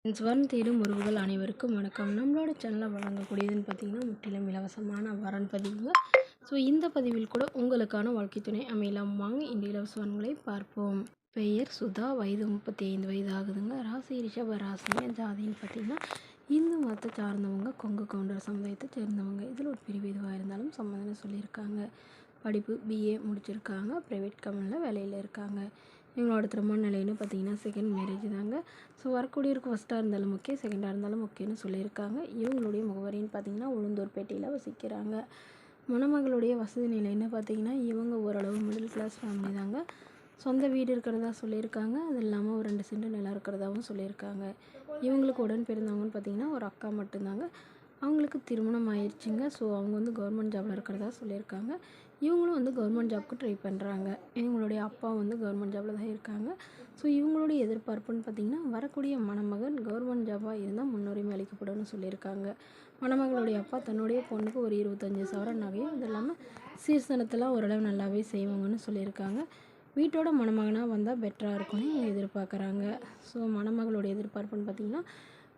Swern தேடும் உறவுகள் அனைவருக்கும் வணக்கம். நம்மளோட சேனலில் வழங்கக்கூடியதுன்னு பார்த்தீங்கன்னா முற்றிலும் இலவசமான வரன் பதிவுங்க. ஸோ இந்த பதிவில் கூட உங்களுக்கான வாழ்க்கை துணை அமையலாம். வாங்க இந்த இலவச வரன்களை பார்ப்போம். பெயர் சுதா, வயது 35 வயது ஆகுதுங்க. ராசி ரிஷப ராசிங்க. ஜாதின்னு பார்த்தீங்கன்னா இந்து மதத்தை சார்ந்தவங்க, கொங்கு கவுண்டர் சமுதாயத்தை சேர்ந்தவங்க. இதில் ஒரு பிரிவு எதுவாக இருந்தாலும் சம்மதம் சொல்லியிருக்காங்க. படிப்பு பிஏ முடிச்சிருக்காங்க. ப்ரைவேட் கம்பெனியில் வேலையில் இருக்காங்க. இவங்களோட திருமண நிலைன்னு பார்த்தீங்கன்னா செகண்ட் மேரேஜ் தாங்க. ஸோ வரக்கூடியவருக்கு ஃபஸ்ட்டாக இருந்தாலும் ஓகே, செகண்டாக இருந்தாலும் ஓகேன்னு சொல்லியிருக்காங்க. இவங்களுடைய முகவரின்னு பார்த்தீங்கன்னா உளுந்தூர்பேட்டையில் வசிக்கிறாங்க. மணமகளுடைய வசதி நிலைன்னு பார்த்தீங்கன்னா இவங்க ஓரளவு மிடில் கிளாஸ் ஃபேமிலி தாங்க. சொந்த வீடு இருக்கிறதா சொல்லியிருக்காங்க. அது இல்லாமல் ஒரு 2 சென்ட் நிலம் இருக்கிறதாவும் சொல்லியிருக்காங்க. இவங்களுக்கு உடன் பிறந்தவங்கன்னு பார்த்தீங்கன்னா ஒரு அக்கா மட்டும்தாங்க. அவங்களுக்கு திருமணம் ஆயிடுச்சுங்க. ஸோ அவங்க கவர்மெண்ட் ஜாபில் இருக்கிறதா சொல்லியிருக்காங்க. இவங்களும் கவர்மெண்ட் ஜாப்க்கு ட்ரை பண்ணுறாங்க. இவங்களுடைய அப்பா கவர்மெண்ட் ஜாபில் தான் இருக்காங்க. ஸோ இவங்களுடைய எதிர்பார்ப்புன்னு பார்த்திங்கன்னா வரக்கூடிய மணமகன் கவர்மெண்ட் ஜாபாக இருந்தால் முன்னுரிமை அளிக்கப்படும்னு சொல்லியிருக்காங்க. மணமகளுடைய அப்பா தன்னுடைய பொண்ணுக்கு ஒரு 25,000 நகையும் அது இல்லாமல் சீர்தனத்தெல்லாம் ஓரளவு நல்லாவே செய்வாங்கன்னு சொல்லியிருக்காங்க. வீட்டோட மணமகனாக வந்தால் பெட்டராக இருக்கும்னு எதிர்பார்க்குறாங்க. ஸோ மணமகளுடைய எதிர்பார்ப்புன்னு பார்த்திங்கன்னா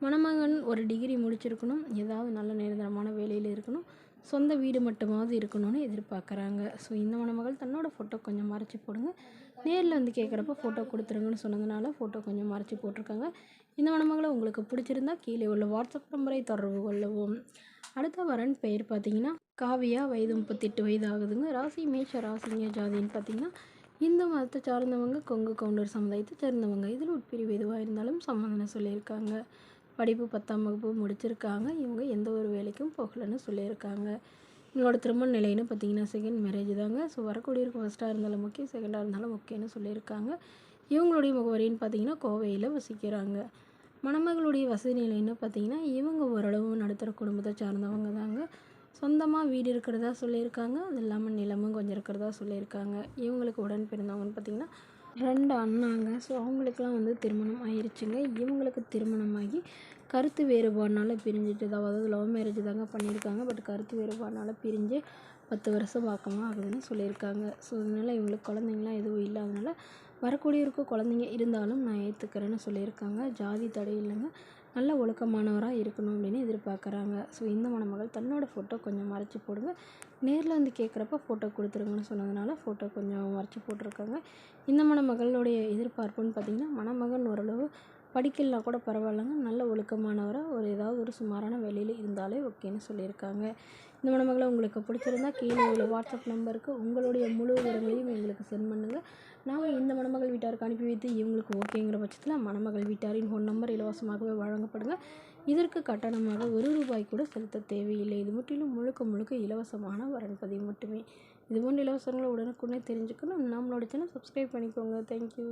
மணமகன் ஒரு டிகிரி முடிச்சிருக்கணும், ஏதாவது நல்ல நிரந்தரமான வேலையில் இருக்கணும், சொந்த வீடு மட்டுமாவது இருக்கணும்னு எதிர்பார்க்குறாங்க. ஸோ இந்த மணமகள் தன்னோட ஃபோட்டோ கொஞ்சம் மறைச்சி போடுங்க, நேரில் கேட்குறப்ப ஃபோட்டோ கொடுத்துருங்கன்னு சொன்னதுனால ஃபோட்டோ கொஞ்சம் மறைச்சி போட்டிருக்காங்க. இந்த மணமகளை உங்களுக்கு பிடிச்சிருந்தா கீழே உள்ள வாட்ஸ்அப் நம்பரை தொடர்பு கொள்ளவும். அடுத்த வரன் பெயர் பார்த்தீங்கன்னா காவியா, வயது 38 வயது ஆகுதுங்க. ராசி மேஷ ராசிங்க. ஜாதின்னு பார்த்தீங்கன்னா இந்து மதத்தை சார்ந்தவங்க, கொங்கு கவுண்டர் சமுதாயத்தை சேர்ந்தவங்க. இதில் உட்பிரிவு எதுவாக இருந்தாலும் சம்மதம் சொல்லியிருக்காங்க. படிப்பு 10ஆம் வகுப்பு முடிச்சிருக்காங்க. இவங்க எந்த ஒரு வேலைக்கும் போகலன்னு சொல்லியிருக்காங்க. இவங்களோட திருமண நிலைன்னு பார்த்தீங்கன்னா செகண்ட் மேரேஜ் தாங்க. ஸோ வரக்கூடியவருக்கு ஃபஸ்ட்டாக இருந்தாலும் ஓகே, செகண்டாக இருந்தாலும் ஓகேன்னு சொல்லியிருக்காங்க. இவங்களுடைய முகவரின்னு பார்த்தீங்கன்னா கோவையில் வசிக்கிறாங்க. மணமகளுடைய வசதி நிலைன்னு பார்த்தீங்கன்னா இவங்க ஓரளவு நடுத்தர குடும்பத்தை சார்ந்தவங்க தாங்க. சொந்தமாக வீடு இருக்கிறதா சொல்லியிருக்காங்க. அது இல்லாமல் நிலமும் கொஞ்சம் இருக்கிறதா சொல்லியிருக்காங்க. இவங்களுக்கு உடன் பிறந்தவங்கன்னு பார்த்திங்கன்னா 2 அண்ணாங்க. ஸோ அவங்களுக்குலாம் திருமணம் ஆயிடுச்சுங்க. இவங்களுக்கு திருமணமாகி கருத்து வேறுபாடுனால பிரிஞ்சுட்டு, அதாவது லவ் மேரேஜ் தாங்க பண்ணியிருக்காங்க. பட் கருத்து வேறுபாடுனால பிரிஞ்சு 10 வருஷம் பக்கமாக ஆகுதுன்னு சொல்லியிருக்காங்க. ஸோ அதனால் இவங்களுக்கு குழந்தைங்களாம் எதுவும் இல்லாதனால வரக்கூடியவருக்கு குழந்தைங்க இருந்தாலும் நான் ஏற்றுக்கிறேன்னு சொல்லியிருக்காங்க. ஜாதி தடை இல்லைங்க, நல்ல ஒழுக்கமானவராக இருக்கணும் அப்படின்னு எதிர்பார்க்குறாங்க. ஸோ இந்த மணமகள் தன்னோட ஃபோட்டோ கொஞ்சம் மறைச்சி போடுங்க, நேரில் கேட்குறப்ப ஃபோட்டோ கொடுத்துருங்கன்னு சொன்னதுனால ஃபோட்டோ கொஞ்சம் மறைச்சி போட்டிருக்காங்க. இந்த மணமகளுடைய எதிர்பார்ப்புன்னு பார்த்திங்கன்னா மணமகன் ஓரளவு படிக்கலனா கூட பரவாயில்லைங்க, நல்ல ஒழுக்கமானவராக ஏதாவது ஒரு சுமாரான வேலையில் இருந்தாலே ஓகேன்னு சொல்லியிருக்காங்க. இந்த மணமகளை உங்களுக்கு பிடிச்சிருந்தா கீழே உள்ள வாட்ஸ்அப் நம்பருக்கு உங்களுடைய முழு விவரங்களையும் எங்களுக்கு சென்ட் பண்ணுங்கள். நாங்கள் இந்த மணமகள் வீட்டாருக்கு அனுப்பி வைத்து இவங்களுக்கு ஓகேங்கிற பட்சத்தில் மணமகள் வீட்டாரின் ஃபோன் நம்பர் இலவசமாகவே வழங்கப்படுங்க. இதற்கு கட்டணமாக ₹1 கூட செலுத்த தேவையில்லை. இது முற்றிலும் முழுக்க இலவசமான வரன் பதிவு மட்டுமே. இதுபோன்ற இலவசங்களை உடனுக்குடனே தெரிஞ்சுக்கணும் நம்மளோட சேனல் சப்ஸ்கிரைப் பண்ணிக்கோங்க. தேங்க்யூ.